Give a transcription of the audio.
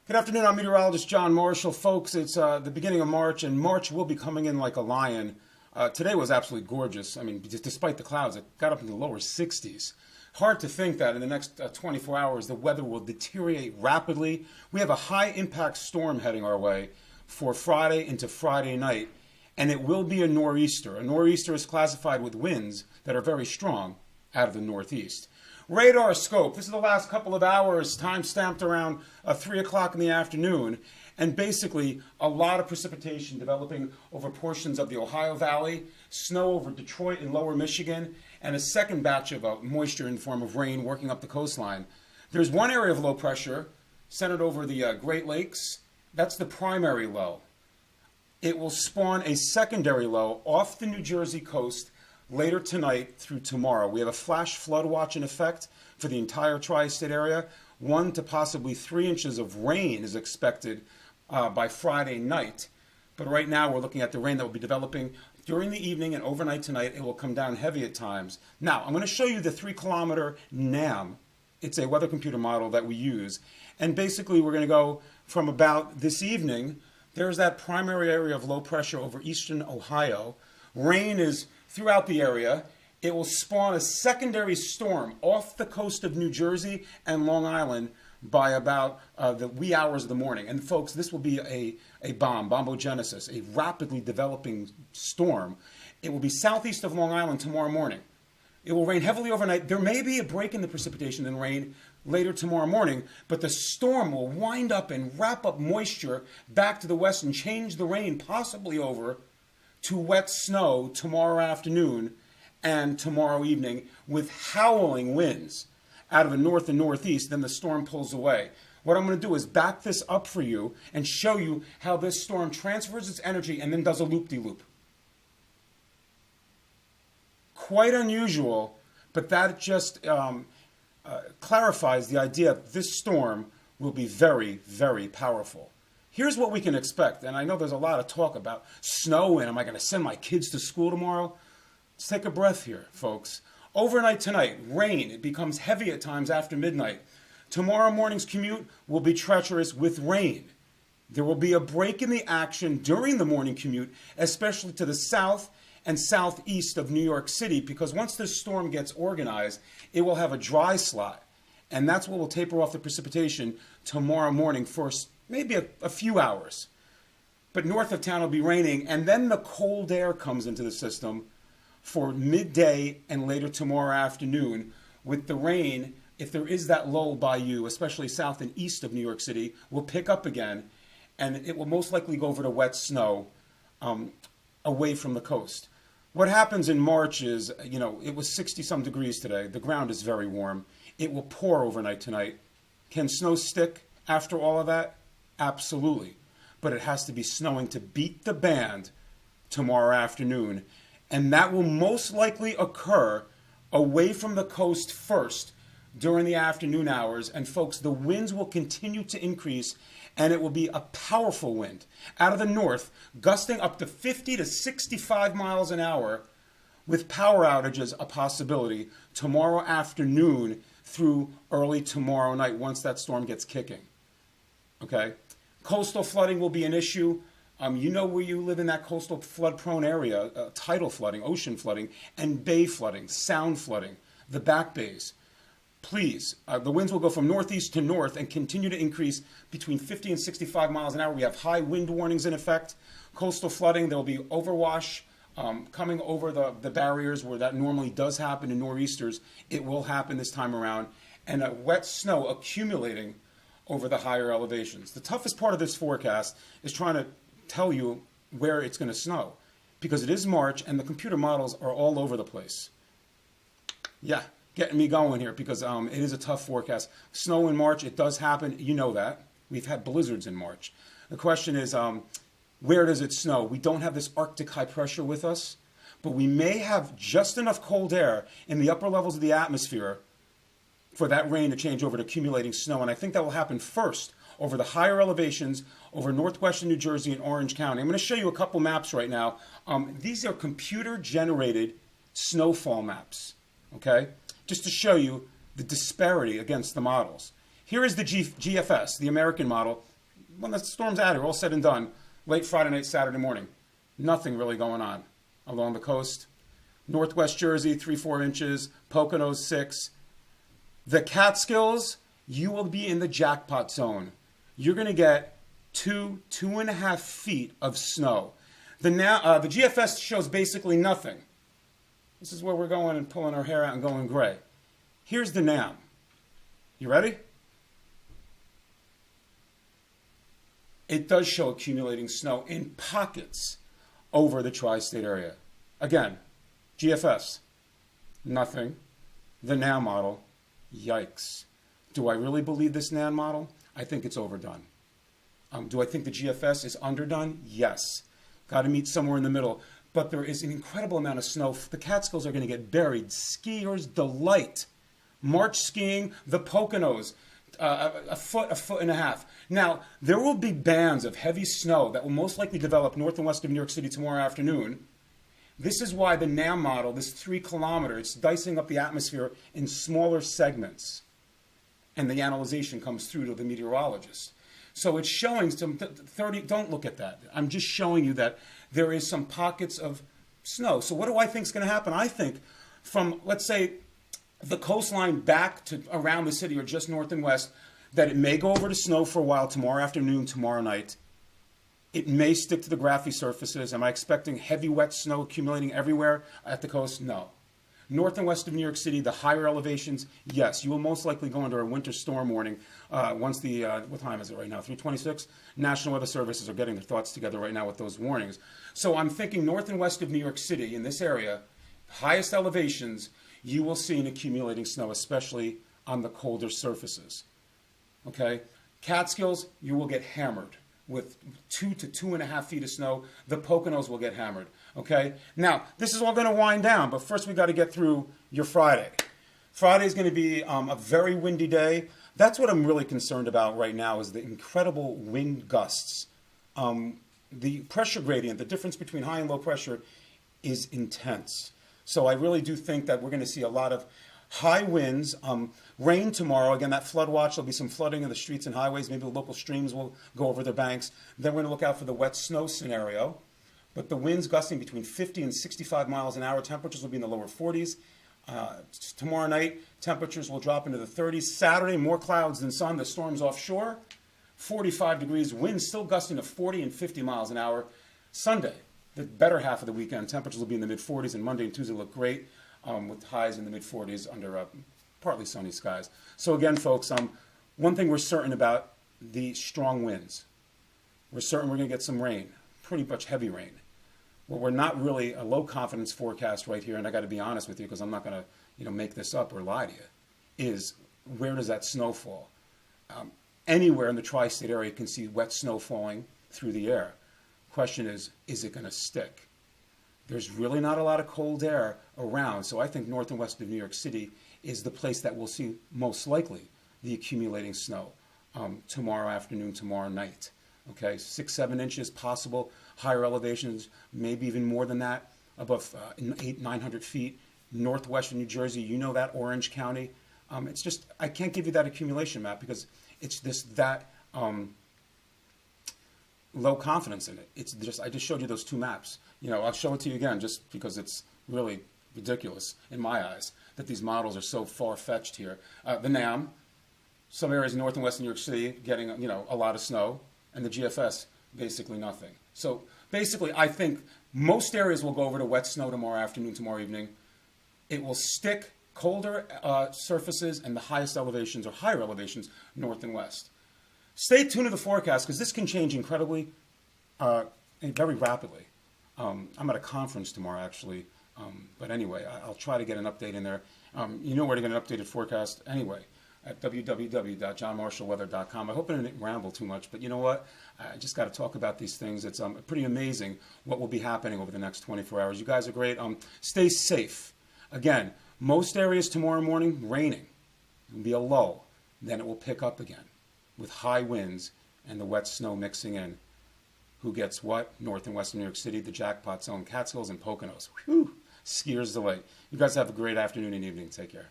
Good afternoon, I'm meteorologist John Marshall. Folks, it's the beginning of March, and March will be coming in like a lion. Today was absolutely gorgeous. I mean, despite the clouds, it got up into the lower 60s. Hard to think that in the next 24 hours the weather will deteriorate rapidly. We have a high impact storm heading our way for Friday into Friday night, and it will be a nor'easter. A nor'easter is classified with winds that are very strong out of the northeast. Radar scope. This is the last couple of hours, time stamped around 3 o'clock in the afternoon. And basically, a lot of precipitation developing over portions of the Ohio Valley, snow over Detroit and lower Michigan, and a second batch of moisture in the form of rain working up the coastline. There's one area of low pressure centered over the Great Lakes. That's the primary low. It will spawn a secondary low off the New Jersey coast later tonight through tomorrow. We have a flash flood watch in effect for the entire tri-state area. 1 to possibly 3 inches of rain is expected by Friday night. But right now we're looking at the rain that will be developing during the evening and overnight tonight. It will come down heavy at times. Now, I'm going to show you the 3-kilometer NAM. It's a weather computer model that we use. And basically we're going to go from about this evening. There's that primary area of low pressure over eastern Ohio. Rain is throughout the area. It will spawn a secondary storm off the coast of New Jersey and Long Island by about the wee hours of the morning. And folks, this will be a bombogenesis, a rapidly developing storm. It will be southeast of Long Island tomorrow morning. It will rain heavily overnight. There may be a break in the precipitation and rain later tomorrow morning, but the storm will wind up and wrap up moisture back to the west and change the rain possibly over to wet snow tomorrow afternoon and tomorrow evening with howling winds out of the north and northeast. Then the storm pulls away. What I'm going to do is back this up for you and show you how this storm transfers its energy and then does a loop-de-loop. Quite unusual, but that just clarifies the idea that this storm will be very, very powerful. Here's what we can expect, and I know there's a lot of talk about snow and am I going to send my kids to school tomorrow? Let's take a breath here, folks. Overnight tonight, rain. It becomes heavy at times after midnight. Tomorrow morning's commute will be treacherous with rain. There will be a break in the action during the morning commute, especially to the south and southeast of New York City, because once this storm gets organized, it will have a dry slot, and that's what will taper off the precipitation tomorrow morning for maybe a few hours. But north of town will be raining, and then the cold air comes into the system for midday and later tomorrow afternoon. With the rain, if there is that lull by you, especially south and east of New York City, will pick up again, and it will most likely go over to wet snow away from the coast. What happens in March is, it was 60-some degrees today. The ground is very warm. It will pour overnight tonight. Can snow stick after all of that? Absolutely. But it has to be snowing to beat the band tomorrow afternoon. And that will most likely occur away from the coast first during the afternoon hours. And folks, the winds will continue to increase, and it will be a powerful wind out of the north, gusting up to 50 to 65 miles an hour, with power outages a possibility tomorrow afternoon through early tomorrow night once that storm gets kicking. Okay? Coastal flooding will be an issue. You know where you live in that coastal flood-prone area, tidal flooding, ocean flooding, and bay flooding, sound flooding, the back bays. Please, the winds will go from northeast to north and continue to increase between 50 and 65 miles an hour. We have high wind warnings in effect. Coastal flooding, there will be overwash coming over the barriers where that normally does happen in nor'easters. It will happen this time around. And wet snow accumulating over the higher elevations. The toughest part of this forecast is trying to tell you where it's going to snow, because it is March and the computer models are all over the place. Yeah, getting me going here, because it is a tough forecast. Snow in March, it does happen. You know that. We've had blizzards in March. The question is, where does it snow? We don't have this Arctic high pressure with us, but we may have just enough cold air in the upper levels of the atmosphere for that rain to change over to accumulating snow. And I think that will happen first over the higher elevations over northwestern New Jersey and Orange County. I'm going to show you a couple maps right now. These are computer-generated snowfall maps, okay? Just to show you the disparity against the models. Here is the GFS, the American model. when the storm's out here, all said and done, late Friday night, Saturday morning, nothing really going on along the coast. Northwest Jersey, 3-4 inches. Poconos, 6. The Catskills, you will be in the jackpot zone. You're going to get 2.5 feet of snow. The GFS shows basically nothing. This is where we're going and pulling our hair out and going gray. Here's the NAM. You ready? It does show accumulating snow in pockets over the tri-state area. Again, GFS, nothing. The NAM model, yikes. Do I really believe this NAM model? I think it's overdone. Do I think the GFS is underdone? Yes. Got to meet somewhere in the middle. But there is an incredible amount of snow. The Catskills are going to get buried. Skiers' delight. March skiing, the Poconos, a foot and a half. Now, there will be bands of heavy snow that will most likely develop north and west of New York City tomorrow afternoon. This is why the NAM model, this 3 kilometer, it's dicing up the atmosphere in smaller segments. And the analyzation comes through to the meteorologist. So it's showing some 30, don't look at that. I'm just showing you that there is some pockets of snow. So what do I think is going to happen? I think from, let's say, the coastline back to around the city or just north and west, that it may go over to snow for a while tomorrow afternoon, tomorrow night. It may stick to the graphy surfaces. Am I expecting heavy wet snow accumulating everywhere at the coast? No. North and west of New York City, the higher elevations, yes. You will most likely go into a winter storm warning once the, what time is it right now, 3:26? National Weather Services are getting their thoughts together right now with those warnings. So I'm thinking north and west of New York City, in this area, highest elevations, you will see an accumulating snow, especially on the colder surfaces. Okay? Catskills, you will get hammered with 2 to 2.5 feet of snow. The Poconos will get hammered. Okay? Now, this is all going to wind down, but first we got to get through your Friday. Friday is going to be a very windy day. That's what I'm really concerned about right now is the incredible wind gusts. The pressure gradient, the difference between high and low pressure is intense. So I really do think that we're going to see a lot of high winds, rain tomorrow. Again, that flood watch, there'll be some flooding in the streets and highways. Maybe the local streams will go over their banks. Then we're going to look out for the wet snow scenario. But the winds gusting between 50 and 65 miles an hour. Temperatures will be in the lower 40s. Tomorrow night, temperatures will drop into the 30s. Saturday, more clouds than sun. The storm's offshore. 45 degrees. Winds still gusting to 40 and 50 miles an hour. Sunday, the better half of the weekend, temperatures will be in the mid-40s. And Monday and Tuesday look great with highs in the mid-40s under partly sunny skies. So again, folks, one thing we're certain about, the strong winds. We're certain we're going to get some rain, pretty much heavy rain. Well, we're not really a low confidence forecast right here, and I got to be honest with you because I'm not going to make this up or lie to you, is where does that snow fall? Anywhere in the tri-state area you can see wet snow falling through the air. Question is it going to stick? There's really not a lot of cold air around, so I think north and west of New York City is the place that we'll see most likely the accumulating snow tomorrow afternoon, tomorrow night. Okay, 6-7 inches possible, higher elevations, maybe even more than that, above 800-900 feet. Northwestern New Jersey, you know that, Orange County. It's just, I can't give you that accumulation map because it's that low confidence in it. It's just, I just showed you those two maps. I'll show it to you again just because it's really ridiculous in my eyes that these models are so far-fetched here. The NAM, some areas in north and west New York City getting, a lot of snow, and the GFS, basically nothing. So basically, I think most areas will go over to wet snow tomorrow afternoon, tomorrow evening. It will stick colder surfaces and the highest elevations or higher elevations north and west. Stay tuned to the forecast because this can change incredibly, very rapidly. I'm at a conference tomorrow, actually. But anyway, I'll try to get an update in there. You know where to get an updated forecast anyway, at www.johnmarshallweather.com. I hope I didn't ramble too much, but you know what? I just got to talk about these things. It's pretty amazing what will be happening over the next 24 hours. You guys are great. Stay safe. Again, most areas tomorrow morning, raining. It will be a lull. Then it will pick up again with high winds and the wet snow mixing in. Who gets what? North and western New York City, the jackpot zone, Catskills and Poconos. Whew! Skiers delight. You guys have a great afternoon and evening. Take care.